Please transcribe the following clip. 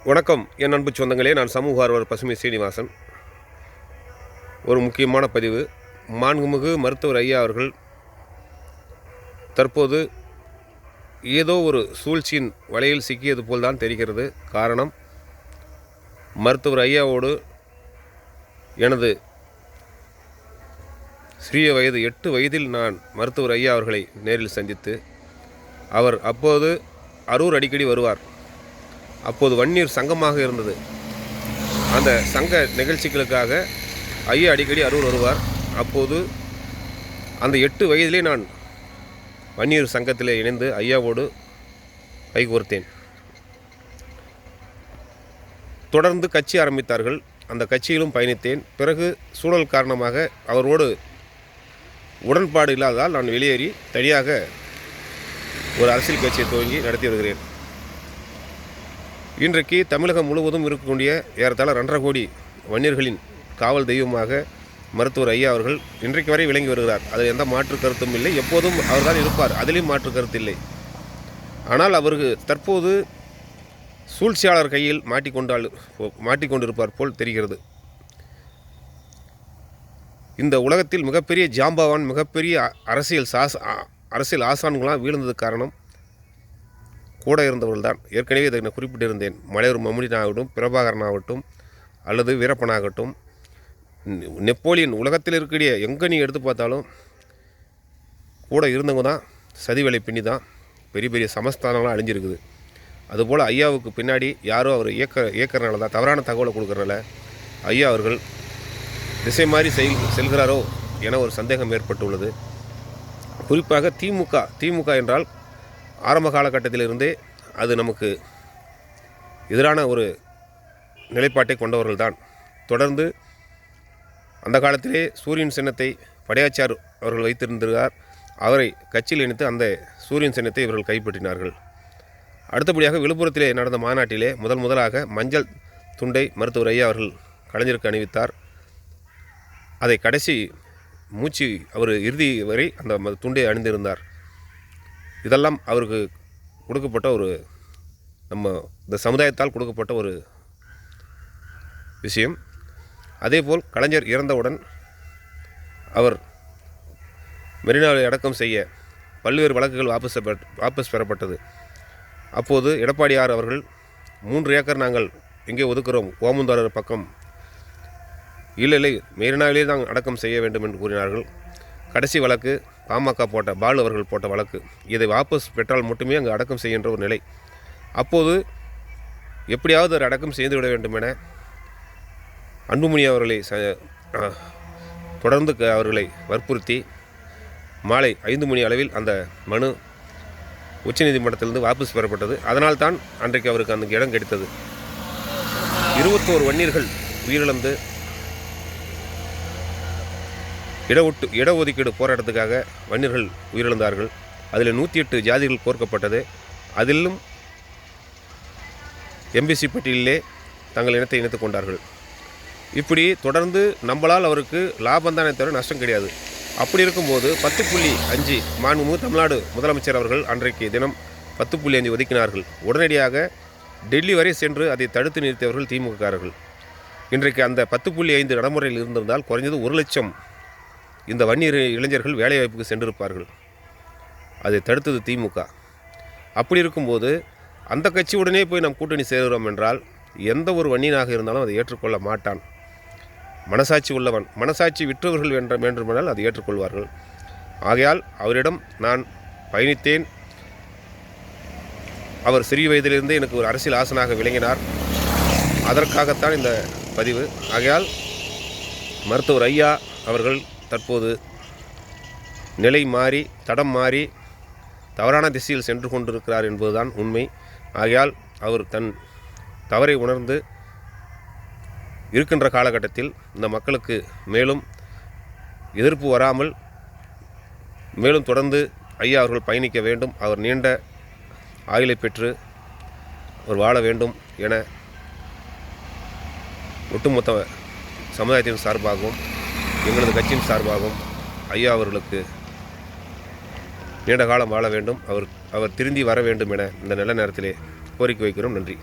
வணக்கம் என் அன்பு சொந்தங்களே. நான் சமூக ஆர்வலர் பசுமை சீனிவாசன். ஒரு முக்கியமான பதிவு. மாண்புமிகு மருத்துவர் ஐயா அவர்கள் தற்போது ஏதோ ஒரு சூழ்ச்சியின் வலையில் சிக்கியது போல்தான் தெரிகிறது. காரணம், மருத்துவர் ஐயாவோடு எனது சிறிய வயது 8 வயதில் நான் மருத்துவர் ஐயா அவர்களை நேரில் சந்தித்து, அவர் அப்போது அரூர் அடிக்கடி வருவார். அப்போது வன்னியர் சங்கமாக இருந்தது. அந்த சங்க நிகழ்ச்சிகளுக்காக ஐயா அடிக்கடி அரூர் வருவார். அப்போது அந்த 8 வயதிலே நான் வன்னியர் சங்கத்தில் இணைந்து ஐயாவோடு கைகோர்த்தேன். தொடர்ந்து கட்சி ஆரம்பித்தார்கள். அந்த கட்சியிலும் பயணித்தேன். பிறகு சூழல் காரணமாக அவரோடு உடன்பாடு இல்லாததால் நான் வெளியேறி தனியாக ஒரு அரசியல் கட்சியை துவங்கி நடத்தி வருகிறேன். இன்றைக்கு தமிழகம் முழுவதும் இருக்கக்கூடிய ஏறத்தாழ 2.5 கோடி வன்னியர்களின் காவல் தெய்வமாக மருத்துவர் ஐயா அவர்கள் இன்றைக்கு வரை விளங்கி வருகிறார். அதில் எந்த மாற்று கருத்தும் இல்லை. எப்போதும் அவர்தான் இருப்பார். அதிலையும் மாற்று கருத்து இல்லை. ஆனால் அவருக்கு தற்போது சூழ்ச்சியாளர் கையில் மாட்டிக்கொண்டிருப்பார் போல் தெரிகிறது. இந்த உலகத்தில் மிகப்பெரிய ஜாம்பவான், மிகப்பெரிய அரசியல் ஆசான்களாம் வீழ்ந்ததுக்கு காரணம் கூட இருந்தவர்கள் தான். ஏற்கனவே இதை நான் குறிப்பிட்டிருந்தேன். மலையூர் மம்முடினாகட்டும், பிரபாகரனாகட்டும், அல்லது வீரப்பனாகட்டும், நெப்போலியன், உலகத்தில் இருக்கக்கூடிய எங்கே நீங்கள் எடுத்து பார்த்தாலும் கூட இருந்தவங்க தான் சதி வேலை பின்னி தான் பெரிய பெரிய சமஸ்தானங்களாம் அழிஞ்சிருக்குது. அதுபோல் ஐயாவுக்கு பின்னாடி யாரோ அவர் இயக்கிறனால தான், தவறான தகவலை கொடுக்குறனால ஐயா அவர்கள் திசை மாறி செல்கிறாரோ என ஒரு சந்தேகம் ஏற்பட்டுள்ளது. குறிப்பாக திமுக என்றால் ஆரம்ப காலகட்டத்திலிருந்தே அது நமக்கு எதிரான ஒரு நிலைப்பாட்டை கொண்டவர்கள் தான். தொடர்ந்து அந்த காலத்திலே சூரியன் சின்னத்தை படையாச்சார் அவர்கள் வைத்திருந்தார். அவரை கட்சியில் இணைத்து அந்த சூரியன் சின்னத்தை இவர்கள் கைப்பற்றினார்கள். அடுத்தபடியாக விழுப்புரத்திலே நடந்த மாநாட்டிலே முதலாக மஞ்சள் துண்டை மருத்துவர் ஐயா அவர்கள் கலைஞருக்கு அணிவித்தார். அதை கடைசி மூச்சு அவர் இறுதி வரை அந்த துண்டை அணிந்திருந்தார். இதெல்லாம் அவருக்கு கொடுக்கப்பட்ட நம்ம இந்த சமுதாயத்தால் கொடுக்கப்பட்ட ஒரு விஷயம். அதேபோல் கலைஞர் இறந்தவுடன் அவர் மெரினாவை அடக்கம் செய்ய பல்வேறு வழக்குகள் வாபஸ் பெறப்பட்டது. அப்போது எடப்பாடியார் அவர்கள் 3 ஏக்கர் நாங்கள் எங்கே ஒதுக்குறோம், ஓமந்தாரர் பக்கம், இல்லை மெரினாவிலே தான் அடக்கம் செய்ய வேண்டும் என்று கூறினார்கள். கடைசி வழக்கு பாமக பாலு அவர்கள் போட்ட வழக்கு. இதை வாபஸ் பெற்றால் மட்டுமே அங்கு அடக்கம் செய்கின்ற ஒரு நிலை. அப்போது எப்படியாவது ஒரு அடக்கம் செய்துவிட வேண்டும் என அன்புமணி அவர்களை தொடர்ந்து அவர்களை வற்புறுத்தி மாலை 5 மணி அளவில் அந்த மனு உச்சநீதிமன்றத்திலிருந்து வாபஸ் பெறப்பட்டது. அதனால்தான் அன்றைக்கு அவருக்கு அந்த இடம் கிடைத்தது. 21 வன்னியர்கள் உயிரிழந்து இடஒதுக்கீடு போராட்டத்துக்காக வன்னியர்கள் உயிரிழந்தார்கள். அதில் 108 ஜாதிகள் கோர்க்கப்பட்டது. அதிலும் எம்பிசி பட்டியலிலே தங்கள் இனத்தை இணைத்துக் கொண்டார்கள். இப்படி தொடர்ந்து நம்மளால் அவருக்கு லாபம்தானே தவிர நஷ்டம் கிடையாது. அப்படி இருக்கும்போது 10.5 மாண்புமிகு தமிழ்நாடு முதலமைச்சர் அவர்கள் அன்றைக்கு தினம் 10.5 ஒதுக்கினார்கள். உடனடியாக டெல்லி வரை சென்று அதை தடுத்து நிறுத்தியவர்கள் திமுககாரர்கள். இன்றைக்கு அந்த 10.5 நடைமுறையில் இருந்திருந்தால் குறைஞ்சது 1 லட்சம் இந்த வன்னியர் இளைஞர்கள் வேலைவாய்ப்புக்கு சென்றிருப்பார்கள். அதை தடுத்தது திமுக. அப்படி இருக்கும்போது அந்த கட்சியுடனே போய் நாம் கூட்டணி சேர்கிறோம் என்றால் எந்த ஒரு வன்னியனாக இருந்தாலும் அதை ஏற்றுக்கொள்ள மாட்டான். மனசாட்சி உள்ளவன், மனசாட்சி விற்றவர்கள் வேண்டுமென்றால் அதை ஏற்றுக்கொள்வார்கள். ஆகையால் அவரிடம் நான் பயணித்தேன். அவர் சிறிய வயதிலிருந்தே எனக்கு ஒரு அரசியல் ஆசனாக விளங்கினார். அதற்காகத்தான் இந்த பதிவு. ஆகையால் மருத்துவர் ஐயா அவர்கள் தற்போது நிலை மாறி, தடம் மாறி தவறான திசையில் சென்று கொண்டிருக்கிறார் என்பதுதான் உண்மை. ஆகையால் அவர் தன் தவறை உணர்ந்து இருக்கின்ற காலகட்டத்தில் இந்த மக்களுக்கு மேலும் எதிர்ப்பு வராமல் மேலும் தொடர்ந்து ஐயா அவர்கள் பயணிக்க வேண்டும். அவர் நீண்ட ஆயுளை பெற்று அவர் வாழ வேண்டும் என ஒட்டுமொத்த சமுதாயத்தின் சார்பாகவும் எங்களது கட்சியின் சார்பாகவும் ஐயா அவர்களுக்கு நீண்ட காலம் வாழ வேண்டும், அவர் திருந்தி வர வேண்டும் என இந்த நல்ல நேரத்திலே கோரிக்கை வைக்கிறோம். நன்றி.